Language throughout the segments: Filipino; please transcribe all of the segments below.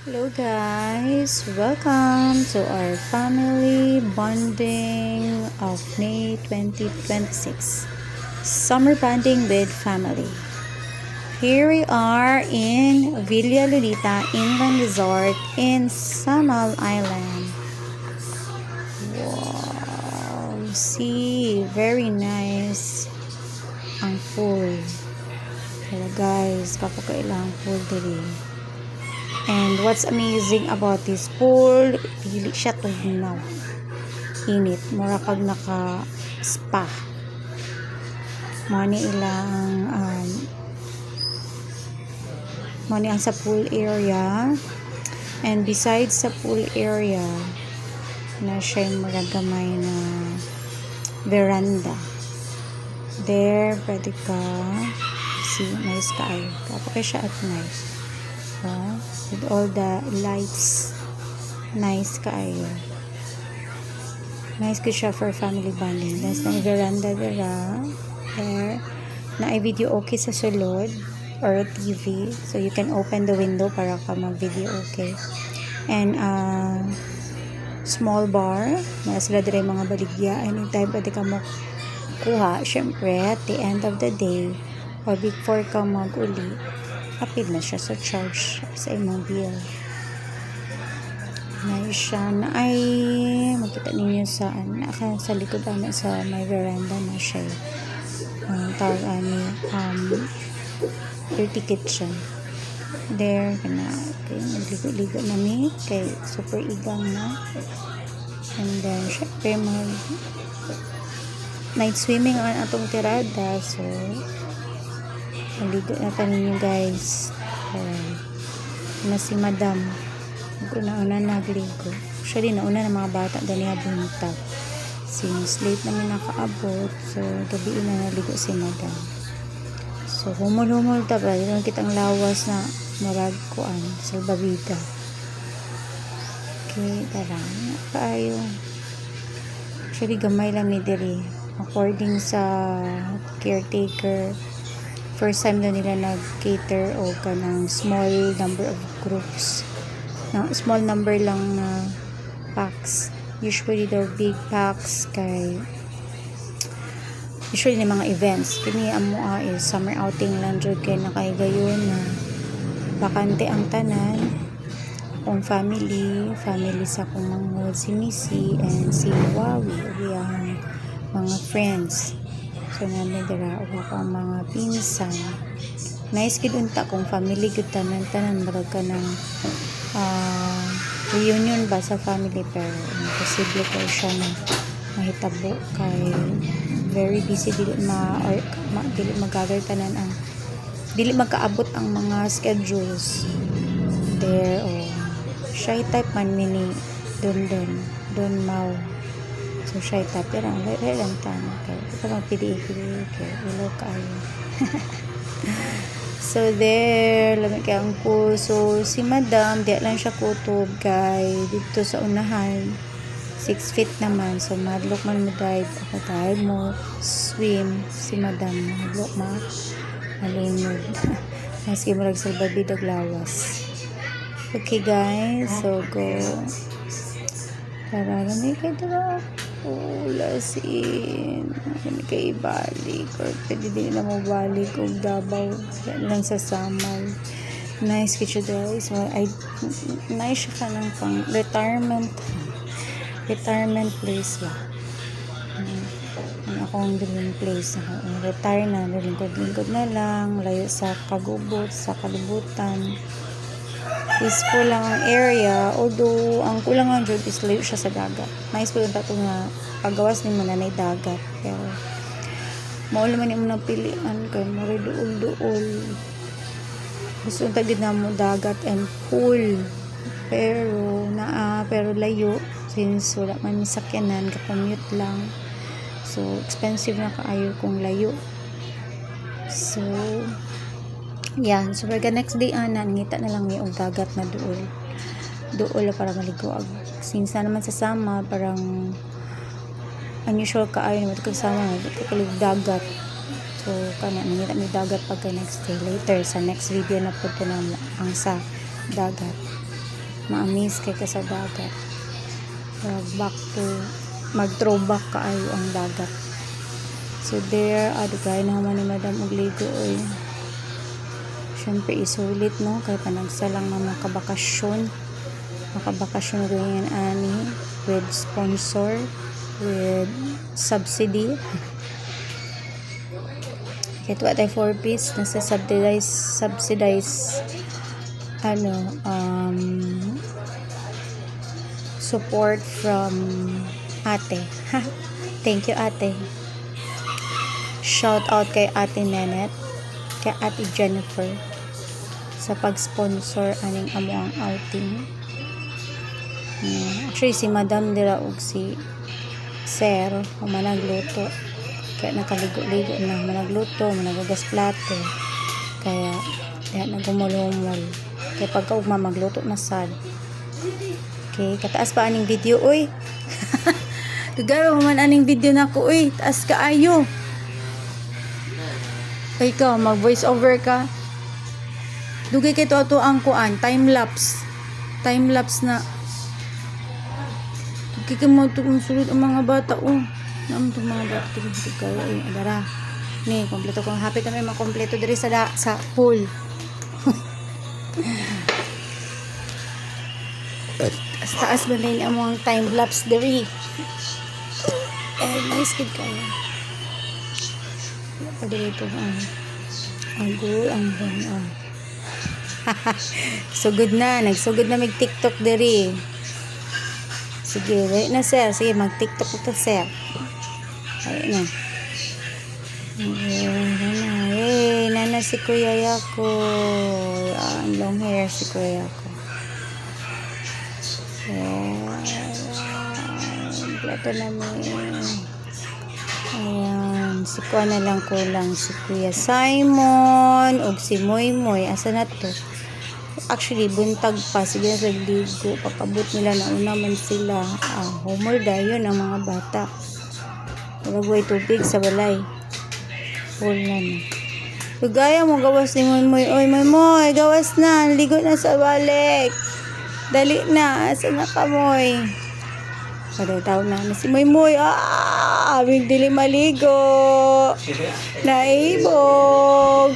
Hello guys, welcome to our family bonding of May 2026. Summer bonding with family. Here we are in Villa Lolita Inland Resort in Samal Island. Wow, see, very nice ang pool. Hello guys, kapakailang pool diri. And what's amazing about this pool, dili siya tugnaw. Init, mura kag naka-spa. Mani ilang mani ang sa pool area. And besides sa pool area, na siya yung magagamay na veranda. There, pwede ka see, nice kayo. Kapag siya at nice. With all the lights, nice kaayo. Nice ko siya for family bonding. That's na veranda dira. There na ay video okay sa sulod or TV, so you can open the window para ka mag-video okay. And small bar na sila dira mga baligya. Anytime pwede ka mo kuha, syempre at the end of the day or before ka mag-uli, kapit na siya sa charge sa imong bill. Ngayon siya na ay makita ninyo saan sa likod na sa may veranda na siya tawag ani dirty kitchen there kana kay nagligo-ligo na mi kay super igang na. And then syempre night swimming ang atong tirada, so maligo na pa ninyo guys. Na si madam una nagligo. Actually nauna na mga bata ganiya buntag since late namin nakaabot, so gabi na naligo si madam. So humul-humul ta ba dito kitang lawas na murag kuan salbabida. Okay, tara kaayo. Actually gamay lang ni diri according sa caretaker. First time na nila nag-cater o kanang small number of groups. Small number lang na packs. Usually daw big packs kay usually ni mga events. Kini amo is summer outing lang jud kay nakaigayon na bakante ang tanan. Akong family sa akong manghod si Missy and si Wawi, ang mga friends. So namin dira o ako ang mga pinsan. Nice gid unta kung family gud tanan marag ka ng reunion ba sa family, pero imposible ko siya na mahitabo kay very busy dili mag-gather tanan ang dili magkaabot ang mga schedules there. Shy type man mini don mau. So shy type pero ang lang tanong kay ito magpili kay ulo kayo. So there lamig kay ang pool. So si madam di lang siya kutob kay dito sa unahan 6 feet naman, so madlock man mo dive ako dive mo swim si madam madlock malunod. Maski mo salbabidag lawas. Okay guys, so go tara lamig kay tara lasin kami kay balik or pwede din na mo balik o Davao lang sa Samal. Nice kitchen guys. Nice siya ka ng pang retirement place ba ang akong dream place. Retire na, lingkod na lang, layo sa kagubot, sa kalibutan. Peaceful lang ang area, although ang kulang ang job is layo siya sa dagat. Nice po yung tato nga pagawas ni mo na dagat, pero maul man yung napilian kay mura duol gusto yung tagid na mo dagat and pool, pero layo since wala man misakyanan, kacommute lang, so expensive na kaayo kung layo. So yan, so pagka next day ngita na lang yung dagat na duol para maligo. Since na naman sa sama parang unusual kaayo naman kasama kalig dagat, so kana nangita mi dagat pagka next day. Later sa next video na po na ang sa dagat. ma-amaze kay ka sa dagat. Back to mag-throwback kaayo ang dagat. So there, adugay na man ni Madam og ligo oy. Syempre isulit no kay panagsalang na makabakasyon rin ani with sponsor, with subsidy. Ito at ay 4-piece nasa subsidize support from ate. Thank you ate. Shout out kay ate Nenet, kay ate Jennifer sa pag-sponsor aning amo ang outing. Actually si Madam dira og si Sir managluto, kaya nakaligo-ligo na managluto, managugas plato, kaya nagumulumol kaya pagka ugma magluto na sad. Okay, kataas pa aning video oy. Tugaro man aning video nako oy, taas kaayo. Ikaw mag voice over ka. Dugay kay to ang kuan, time lapse na. Kaya mo sulod ang mga bata naman itong mga bata tigil kayo adara ni kompleto kong happy kami makompleto diri sa pool. Taas ba na yung among time lapse diri. Nice kid kayo. Padiri ito ang sugod na nagsugod na mig TikTok diri. Sige, wait na sir. Sige, mag-TikTok ito sir. Ayun na. Nana si Kuya Yako. Ang long hair si Kuya Yako. Plato namin. Ayan. Si Kuya na lang kulang. Si Kuya Simon. O si Moy Moy. Asa na to? Actually, buntag pa. Sige, nagligo. Pagkabot nila, nauna man sila. Homer dayon ang mga bata. Walagway tubig sa balay. Full na na. Gaya mo, gawas ni Moy Moy. Oy, Moy Moy, gawas na. Ligo na sa balik. Dali na. Asa na ka, Moy? Tao na si Moy Moy. Aming dili maligo. Naibog.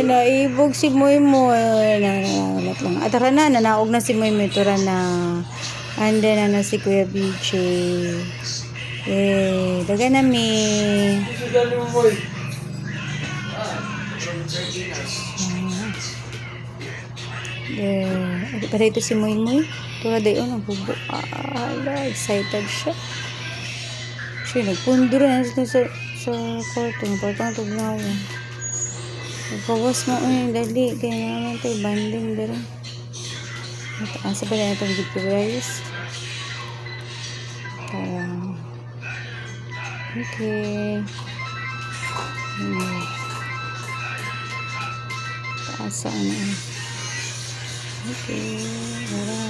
Naibog si Moy Moy. Nalat lang. Tara na, nanaog na si Moy Moy. Tara na. Ande na si Kuya BJ. Daga na mi. Para ito si Moy Moy. Tura dayon ang bubo. Excited siya. Siya nagpundo rin sa kwarto. Partang tugnaw. Pagkawas mo dali. Kaya naman tayo banding dara. Asa pa na itong video guys. Okay. Asa okay. Dara.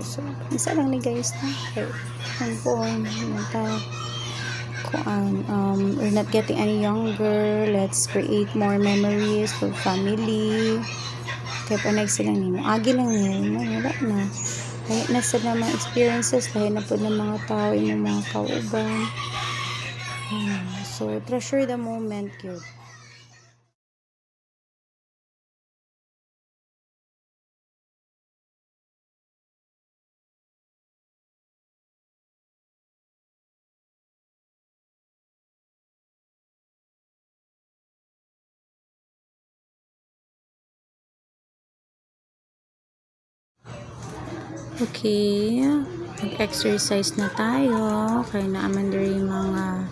So, isa lang ni guys na we're not getting any younger. Let's create more memories for family. Kaya pa nagsilang nimo agi lang niya wala na kaya nasa na mga experiences dahil na po ng mga tao yung mga kauban. So treasure the moment yun. Okay, mag-exercise na tayo. Kaya naaman rin yung mga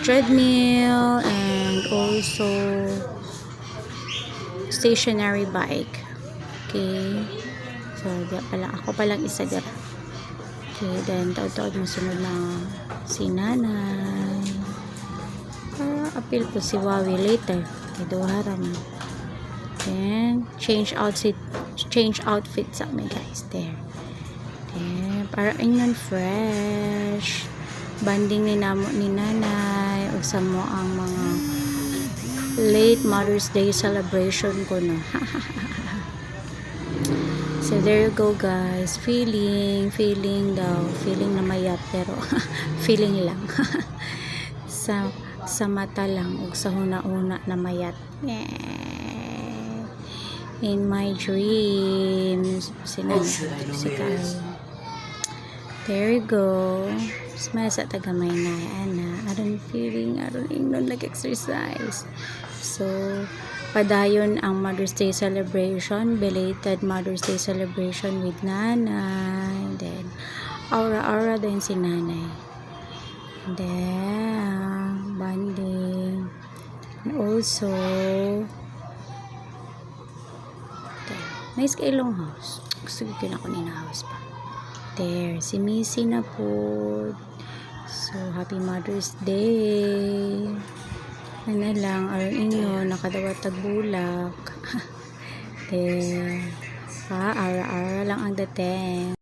treadmill and also stationary bike. Okay, so ako palang isa dira. Okay, then taod-taod masunod na si nanay. Appeal po si Wawi later. Tiduharan. Then change outfit sa amin guys. There. Then arain nun fresh. Banding ni namo ni nanay ug sa mo ang mga late Mother's Day celebration ko no. So there you go guys, feeling na mayat pero feeling lang. sa mata lang ug sa huna-una na mayat. In my dreams si Kay. There you go. Smile sa tagamay na ana. Aron ingnon nag-exercise. So padayon ang Mother's Day celebration, belated Mother's Day celebration with nanay. Then aura din si nanay. Then bonding. And also nice kay long house. Gusto ko na kunin na house pa. There, si Missy na po. So, happy Mother's Day. Ano lang, aron inyo, nakadawat tagbulak. There. Ara-ara lang ang dating.